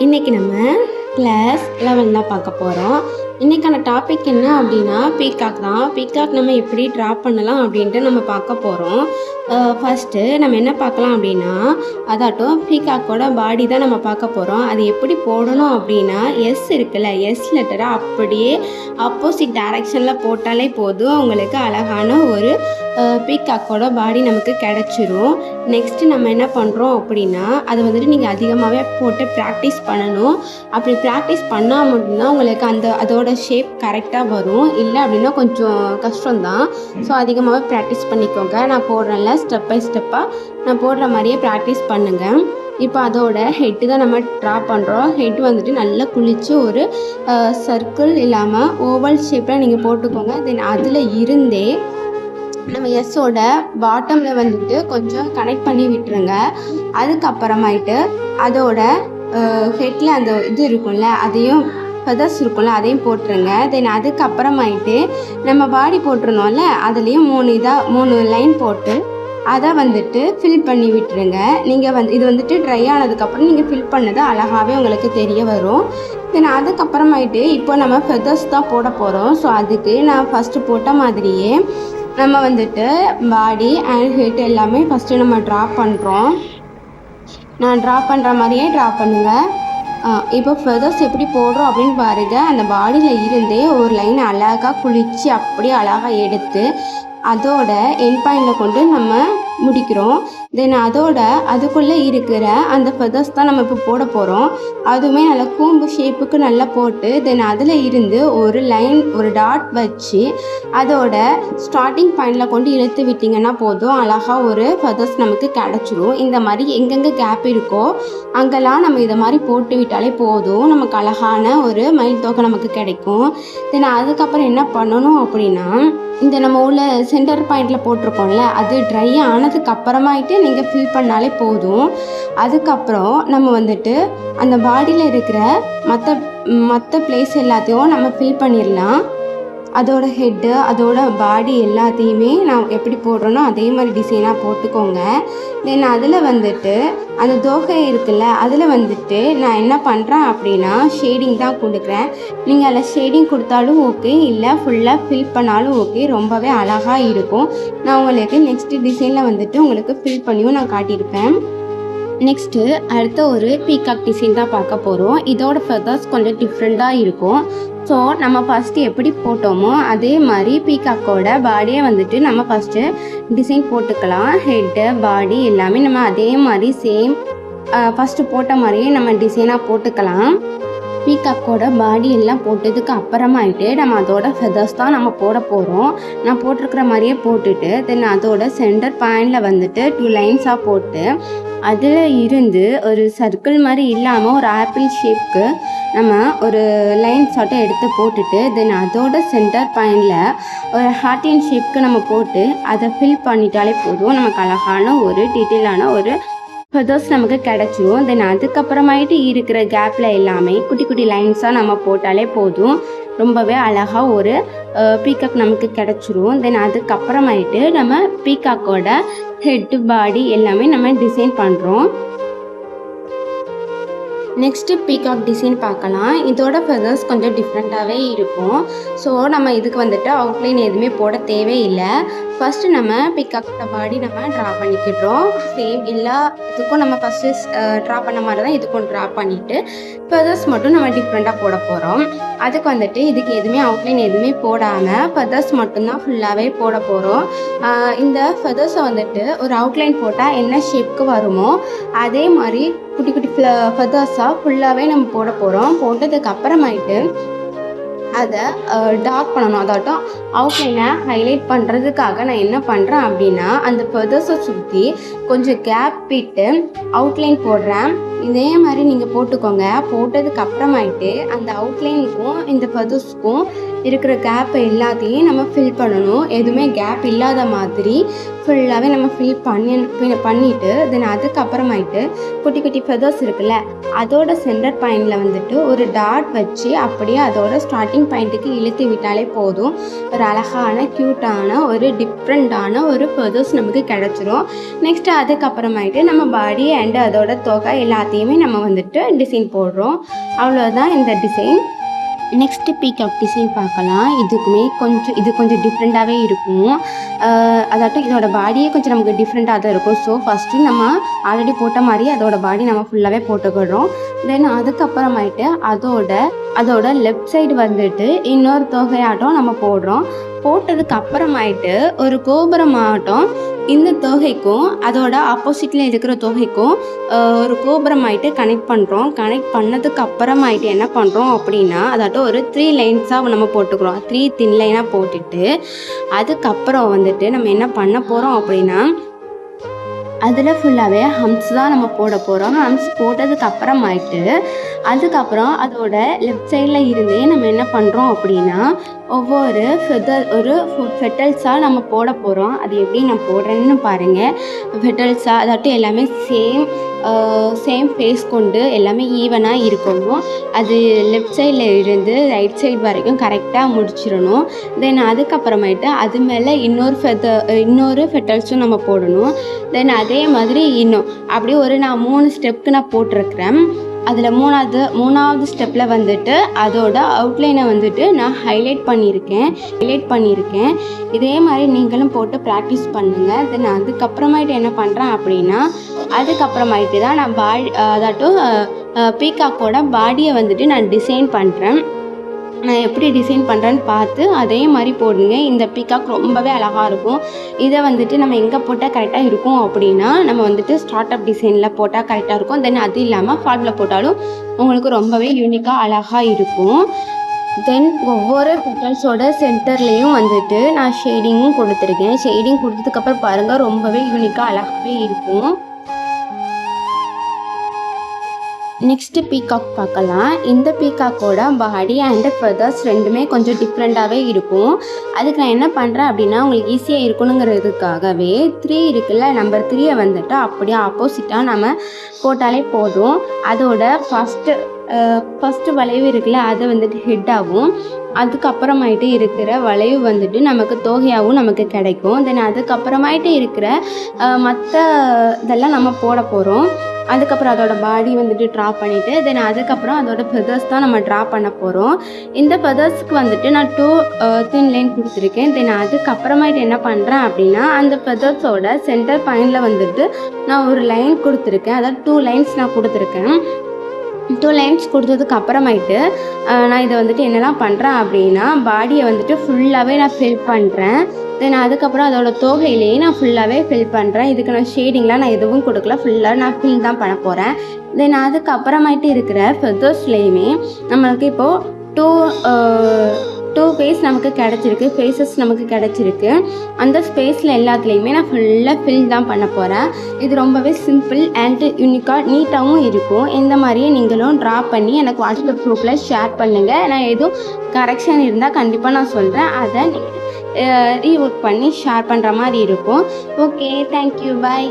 இன்றைக்கி நம்ம கிளாஸ் 11 தான் பார்க்க போகிறோம். இன்றைக்கான டாபிக் என்ன அப்படின்னா பீகாக் தான். பீகாக் நம்ம எப்படி ட்ரா பண்ணலாம் அப்படின்ட்டு நம்ம பார்க்க போகிறோம். ஃபஸ்ட்டு நம்ம என்ன பார்க்கலாம் அப்படின்னா அதாட்டும் பீகாக்கோட பாடி தான் நம்ம பார்க்க போகிறோம். அது எப்படி போடணும் அப்படின்னா எஸ் இருக்குல்ல, எஸ் லெட்டரை அப்படியே ஆப்போசிட் டைரக்ஷனில் போட்டாலே போதும், உங்களுக்கு அழகான ஒரு பீகாக்கோட பாடி நமக்கு கிடச்சிரும். நெக்ஸ்ட்டு நம்ம என்ன பண்ணுறோம் அப்படின்னா அதை வந்துட்டு நீங்கள் அதிகமாகவே போட்டு ப்ராக்டிஸ் பண்ணணும். அப்படி ப்ராக்டிஸ் பண்ணால் மட்டும்தான் உங்களுக்கு அதோட ஷேப் கரெக்டாக வரும். இல்லை அப்படின்னா கொஞ்சம் கஷ்டம்தான். ஸோ அதிகமாகவே ப்ராக்டிஸ் பண்ணிக்கோங்க. நான் போடுறேன்ல, ஸ்டெப் பை ஸ்டெப்பாக நான் போடுற மாதிரியே ப்ராக்டிஸ் பண்ணுங்கள். இப்போ அதோட ஹெட்டு தான் நம்ம ட்ரா பண்ணுறோம். ஹெட் வந்துட்டு நல்லா குளித்து ஒரு சர்க்கிள் இல்லாமல் ஓவல் ஷேப்பில் நீங்கள் போட்டுக்கோங்க. தென் அதில் இருந்தே நம்ம எஸ்ஸோட பாட்டமில் வந்துட்டு கொஞ்சம் கனெக்ட் பண்ணி விட்டுருங்க. அதுக்கப்புறமாயிட்டு அதோட ஹெட்டில் அந்த இது இருக்கும்ல, அதையும் ஃபெதர்ஸ் இருக்கும்ல, அதையும் போட்டுருங்க. தென் அதுக்கப்புறமாயிட்டு நம்ம பாடி போட்டிருந்தோம்ல, அதுலேயும் 3 லைன் போட்டு அதை வந்துட்டு ஃபில் பண்ணி விட்டுருங்க. நீங்கள் இது வந்துட்டு ட்ரை ஆனதுக்கப்புறம் நீங்கள் ஃபில் பண்ணது அழகாகவே உங்களுக்கு தெரிய வரும். தென் அதுக்கப்புறமாயிட்டு இப்போ நம்ம ஃபெதர்ஸ் தான் போட போகிறோம். ஸோ அதுக்கு நான் ஃபஸ்ட்டு போட்ட மாதிரியே நம்ம வந்துட்டு பாடி அண்ட் ஹெட் எல்லாமே ஃபஸ்ட்டு நம்ம ட்ரா பண்ணுறோம். நான் ட்ரா பண்ணுற மாதிரியே ட்ரா பண்ணுங்கள். இப்போ ஃபெதர்ஸ் எப்படி போடுறோம் அப்படின்னு பாருங்கள். அந்த பாடியில் இருந்தே ஒரு லைன் அழகாக குளித்து அப்படியே அழகாக எடுத்து அதோட எண்ட் பாயிண்டில் கொண்டு நம்ம முடிக்கிறோம். தென் அதுக்குள்ளே இருக்கிற அந்த ஃபெதர்ஸ் தான் நம்ம இப்போ போட போகிறோம். அதுவுமே நல்லா கூம்பு ஷேப்புக்கு நல்லா போட்டு தென் அதில் இருந்து ஒரு லைன் ஒரு டாட் வச்சு அதோட ஸ்டார்டிங் பாயிண்டில் கொண்டு இழுத்து விட்டிங்கன்னா போதும், அழகாக ஒரு ஃபெதர்ஸ் நமக்கு கிடச்சிரும். இந்த மாதிரி எங்கெங்கே கேப் இருக்கோ அங்கெல்லாம் நம்ம இதை மாதிரி போட்டு விட்டாலே போதும், நமக்கு அழகான ஒரு மயில் தொகை நமக்கு கிடைக்கும். தென் அதுக்கப்புறம் என்ன பண்ணணும் அப்படின்னா இந்த நம்ம உள்ள சென்டர் பாயிண்டில் போட்டிருக்கோம்ல, அது ட்ரை ஆனதுக்கு அப்புறமாயிட்டு நீங்கள் ஃபில் பண்ணாலே போதும். அதுக்கப்புறம் நம்ம வந்துட்டு அந்த பாடியில் இருக்கிற மற்ற பிளேஸ் எல்லாத்தையும் நம்ம ஃபில் பண்ணிடலாம். அதோட ஹெட்டு அதோட பாடி எல்லாத்தையுமே நான் எப்படி போடுறேனோ அதே மாதிரி டிசைனாக போட்டுக்கோங்க. தென் அதில் வந்துட்டு அந்த தோகை இருக்குல்ல, அதில் வந்துட்டு நான் என்ன பண்ணுறேன் அப்படின்னா ஷேடிங் தான் கொடுக்குறேன். நீங்கள் அதில் ஷேடிங் கொடுத்தாலும் ஓகே, இல்லை ஃபுல்லாக ஃபில் பண்ணாலும் ஓகே, ரொம்பவே அழகாக இருக்கும். நான் உங்களுக்கு நெக்ஸ்ட்டு டிசைனில் வந்துட்டு உங்களுக்கு ஃபில் பண்ணியும் நான் காட்டியிருப்பேன். நெக்ஸ்ட்டு அடுத்த ஒரு பீகாக் டிசைன் தான் பார்க்க போகிறோம். இதோட ஃபெதர்ஸ் கொஞ்சம் டிஃப்ரெண்ட்டாக இருக்கும். ஸோ நம்ம ஃபஸ்ட்டு எப்படி போட்டோமோ அதே மாதிரி பீகாக்கோட பாடியை வந்துட்டு நம்ம ஃபஸ்ட்டு டிசைன் போட்டுக்கலாம். ஹெட்டு பாடி எல்லாமே நம்ம அதே மாதிரி சேம் ஃபஸ்ட்டு போட்ட மாதிரியே நம்ம டிசைனாக போட்டுக்கலாம். பீகாக்கோட பாடி எல்லாம் போட்டதுக்கு அப்புறமாயிட்டு நம்ம அதோட ஃபெதர்ஸ் தான் நம்ம போட போகிறோம். நான் போட்டிருக்கிற மாதிரியே போட்டுட்டு தென் அதோட சென்டர் பாயிண்டில் வந்துட்டு 2 லைன்ஸாக போட்டு அதில் இருந்து ஒரு சர்க்கிள் மாதிரி இல்லாமல் ஒரு ஆப்பிள் ஷேப்க்கு நம்ம ஒரு லைன் சாட்டை எடுத்து போட்டுட்டு தென் அதோட சென்டர் பாயிண்டில் ஒரு ஹார்டின் ஷேப்க்கு நம்ம போட்டு அதை ஃபில் பண்ணிட்டாலே போதும், நமக்கு அழகான ஒரு டீட்டெயிலான ஒரு ஃபெதர்ஸ் நமக்கு கிடச்சிரும். தென் அதுக்கப்புறமாயிட்டு இருக்கிற கேப்பில் எல்லாமே குட்டி குட்டி லைன்ஸாக நம்ம போட்டாலே போதும், ரொம்பவே அழகாக ஒரு பீகாக் நமக்கு கிடச்சிரும். தென் அதுக்கப்புறமாயிட்டு நம்ம பீகாக்கோட ஹெட்டு பாடி எல்லாமே நம்ம டிசைன் பண்ணுறோம். நெக்ஸ்ட்டு பீகாக் டிசைன் பார்க்கலாம். இதோட ஃபெதர்ஸ் கொஞ்சம் டிஃப்ரெண்ட்டாகவே இருக்கும். ஸோ நம்ம இதுக்கு வந்துட்டு அவுட்லைன் எதுவுமே போட தேவையில்லை. ஃபஸ்ட்டு நம்ம பீகாக்கோட பாடி நம்ம ட்ரா பண்ணிக்கிடுறோம். சேம் எல்லா இதுக்கும் நம்ம ஃபஸ்ட்டு ட்ரா பண்ண மாதிரி தான் இதுக்கும் ட்ரா பண்ணிவிட்டு ஃபெதர்ஸ் மட்டும் நம்ம டிஃப்ரெண்ட்டாக போட போகிறோம். அதுக்கு வந்துட்டு இதுக்கு எதுவுமே அவுட்லைன் எதுவுமே போடாமல் ஃபெதர்ஸ் மட்டும்தான் ஃபுல்லாகவே போட போகிறோம். இந்த ஃபெதர்ஸை வந்துட்டு ஒரு அவுட்லைன் போட்டால் என்ன ஷேப்க்கு வருமோ அதே மாதிரி குட்டி குட்டி ஃபெதர்ஸாக ஃபுல்லாகவே நம்ம போட போகிறோம். போட்டதுக்கு அப்புறமாயிட்டு அதை டார்க் பண்ணணும். அதாட்டும் அவுட்லைனை ஹைலைட் பண்ணுறதுக்காக நான் என்ன பண்ணுறேன் அப்படின்னா அந்த ஃபெதர்ஸை சுற்றி கொஞ்சம் கேப் விட்டு அவுட்லைன் போடுறேன். இதே மாதிரி நீங்கள் போட்டுக்கோங்க. போட்டதுக்கு அப்புறமாயிட்டு அந்த அவுட்லைனுக்கும் இந்த ஃபெதர்ஸ்க்கும் இருக்கிற கேப் எல்லாத்தையும் நம்ம ஃபில் பண்ணணும். எதுவுமே கேப் இல்லாத மாதிரி ஃபுல்லாகவே நம்ம பண்ணிவிட்டு தென் அதுக்கப்புறமாயிட்டு குட்டி குட்டி ஃபெதர்ஸ் இருக்குல்ல, அதோட சென்டர் பாயிண்டில் வந்துட்டு ஒரு டாட் வச்சு அப்படியே அதோட ஸ்டார்டிங் பாயிண்ட்டுக்கு இழுத்து விட்டாலே போதும். ஒரு அழகான க்யூட்டான ஒரு டிஃப்ரெண்ட்டான ஒரு ஃபெதர்ஸ் நமக்கு கிடச்சிரும். நெக்ஸ்ட்டு அதுக்கப்புறமாயிட்டு நம்ம பாடி அண்டு அதோட தொகை எல்லாத்தையுமே நம்ம வந்துட்டு டிசைன் போடுறோம். அவ்வளோதான் இந்த டிசைன். நெக்ஸ்ட்டு பீகாக் டிசைன் பார்க்கலாம். இது கொஞ்சம் டிஃப்ரெண்ட்டாகவே இருக்கும். அதாட்டும் இதோட பாடியே கொஞ்சம் நமக்கு டிஃப்ரெண்ட்டாக தான் இருக்கும். ஸோ ஃபஸ்ட்டு நம்ம ஆல்ரெடி போட்ட மாதிரி அதோட பாடி நம்ம ஃபுல்லாகவே போட்டுக்கிடுறோம். தென் அதுக்கப்புறமாயிட்டு அதோட லெஃப்ட் சைடு வந்துட்டு இன்னொரு தொகையாட்டம் நம்ம போடுறோம். போட்டதுக்கு அப்புறமாயிட்டு ஒரு கோபுரமாகட்டும் இந்த தொகைக்கும் அதோட ஆப்போசிட்டில் இருக்கிற தொகைக்கும் ஒரு கோபுரமாயிட்டு கனெக்ட் பண்ணுறோம். கனெக்ட் பண்ணதுக்கு அப்புறமாயிட்டு என்ன பண்ணுறோம் அப்படின்னா, அதாட்டும் ஒரு 3 லைன்ஸாக நம்ம போட்டுக்கிறோம். 3 தின் லைனாக போட்டுட்டு அதுக்கப்புறம் வந்துட்டு நம்ம என்ன பண்ண போகிறோம் அப்படின்னா, அதில் ஃபுல்லாகவே ஹம்ஸ் தான் நம்ம போட போகிறோம். ஹம்ஸ் போட்டதுக்கு அதுக்கப்புறம் அதோட லெஃப்ட் சைடில் இருந்தே நம்ம என்ன பண்ணுறோம் அப்படின்னா, ஒவ்வொரு ஃபெட்டல்ஸாக நம்ம போட போகிறோம். அது எப்படி நான் போடுறேன்னு பாருங்கள். ஃபெட்டல்ஸாக அதாட்டும் எல்லாமே சேம் ஃபேஸ் கொண்டு எல்லாமே ஈவனாக இருக்கணும். அது லெஃப்ட் சைடில் இருந்து ரைட் சைடு வரைக்கும் கரெக்டாக முடிச்சிடணும். தென் அதுக்கப்புறமேட்டு அது மேலே இன்னொரு ஃபெட்டல்ஸும் நம்ம போடணும். தென் அதே மாதிரி அப்படியே நான் 3 ஸ்டெப்புக்கு நான் போட்டிருக்கிறேன். அதில் மூணாவது ஸ்டெப்பில் வந்துட்டு அதோட அவுட்லைனை வந்துட்டு நான் ஹைலைட் பண்ணியிருக்கேன். இதே மாதிரி நீங்களும் போட்டு ப்ராக்டிஸ் பண்ணுங்கள். தென் அதுக்கப்புறமாயிட்டு என்ன பண்ணுறேன் அப்படின்னா, அதுக்கப்புறமாயிட்டு தான் நான் அதாட்டும் பீகாக்கோட பாடியை வந்துட்டு நான் டிசைன் பண்ணுறேன். நான் எப்படி டிசைன் பண்ணுறேன்னு பார்த்து அதே மாதிரி போடுங்க. இந்த பீகாக் ரொம்பவே அழகாக இருக்கும். இதை வந்துட்டு நம்ம எங்கே போட்டால் கரெக்டாக இருக்கும் அப்படின்னா, நம்ம வந்துட்டு ஸ்டார்ட் அப் டிசைனில் போட்டால் கரெக்டாக இருக்கும். தென் அது இல்லாமல் ஃபால்ட்டில் போட்டாலும் உங்களுக்கு ரொம்பவே யூனிக்காக அழகாக இருக்கும். தென் ஒவ்வொரு பெட்டல்ஸோட சென்டர்லேயும் வந்துட்டு நான் ஷேடிங்கும் கொடுத்துருக்கேன். ஷேடிங் கொடுத்ததுக்கப்புறம் பாருங்கள், ரொம்பவே யூனிக்காக அழகாகவே இருக்கும். நெக்ஸ்ட்டு பீகாக் பார்க்கலாம். இந்த பீகாக்கோட பாடி அண்ட் ஃபெதர்ஸ் ரெண்டுமே கொஞ்சம் டிஃப்ரெண்ட்டாகவே இருக்கும். அதுக்கு நான் என்ன பண்ணுறேன் அப்படின்னா, உங்களுக்கு ஈஸியாக இருக்கணுங்கிறதுக்காகவே 3 இருக்குல்ல, நம்பர் 3 வந்துட்டு அப்படியே ஆப்போசிட்டாக நம்ம போட்டாலே போதும். அதோட ஃபஸ்ட்டு வளைவு இருக்குல்ல, அதை வந்துட்டு ஹெட்டாகவும் அதுக்கப்புறமாயிட்டு இருக்கிற வளைவு வந்துட்டு நமக்கு தொகையாகவும் நமக்கு கிடைக்கும். தென் அதுக்கப்புறமாயிட்டு இருக்கிற மற்ற இதெல்லாம் நம்ம போட போகிறோம். அதுக்கப்புறம் அதோட பாடி வந்துட்டு ட்ரா பண்ணிவிட்டு தென் அதுக்கப்புறம் அதோட ஃபெதர்ஸ் தான் நம்ம ட்ரா பண்ண போகிறோம். இந்த ஃபெதர்ஸ்க்கு வந்துட்டு நான் 2 தின் லைன் கொடுத்துருக்கேன். தென் அதுக்கப்புறமாயிட்டு என்ன பண்ணுறேன் அப்படின்னா, அந்த ஃபெதர்ஸோட சென்டர் பாயிண்டில் வந்துட்டு நான் ஒரு லைன் கொடுத்துருக்கேன். அதாவது 2 லைன்ஸ் நான் கொடுத்துருக்கேன். 2 லைன்ஸ் கொடுத்ததுக்கு அப்புறமாயிட்டு நான் இதை வந்துட்டு என்னெல்லாம் பண்ணுறேன் அப்படின்னா, பாடியை வந்துட்டு ஃபுல்லாகவே நான் ஃபில் பண்ணுறேன். தென் அதுக்கப்புறம் அதோட தொகையிலேயே நான் ஃபுல்லாகவே ஃபில் பண்ணுறேன். இதுக்கு நான் ஷேடிங்லாம் நான் எதுவும் கொடுக்கல, ஃபுல்லாக நான் ஃபில் தான் பண்ண போகிறேன். தென் அதுக்கப்புறமாயிட்டு இருக்கிற ஃபெதர்ஸ்லேயுமே நம்மளுக்கு இப்போது 2 ஃபேஸஸ் நமக்கு கிடச்சிருக்கு. அந்த ஸ்பேஸில் எல்லாத்துலேயுமே நான் ஃபுல்லாக ஃபில் தான் பண்ண போகிறேன். இது ரொம்பவே சிம்பிள் அண்ட் யூனிக்காக நீட்டாகவும் இருக்கும். இந்த மாதிரியே நீங்களும் ட்ரா பண்ணி எனக்கு வாட்ஸ்அப் குரூப்பில் ஷேர் பண்ணுங்கள். நான் எதுவும் கரெக்ஷன் இருந்தால் கண்டிப்பாக நான் சொல்கிறேன். அதை ரீஒர்க் பண்ணி ஷேர் பண்ணுற மாதிரி இருக்கும். ஓகே, தேங்க்யூ, பாய்.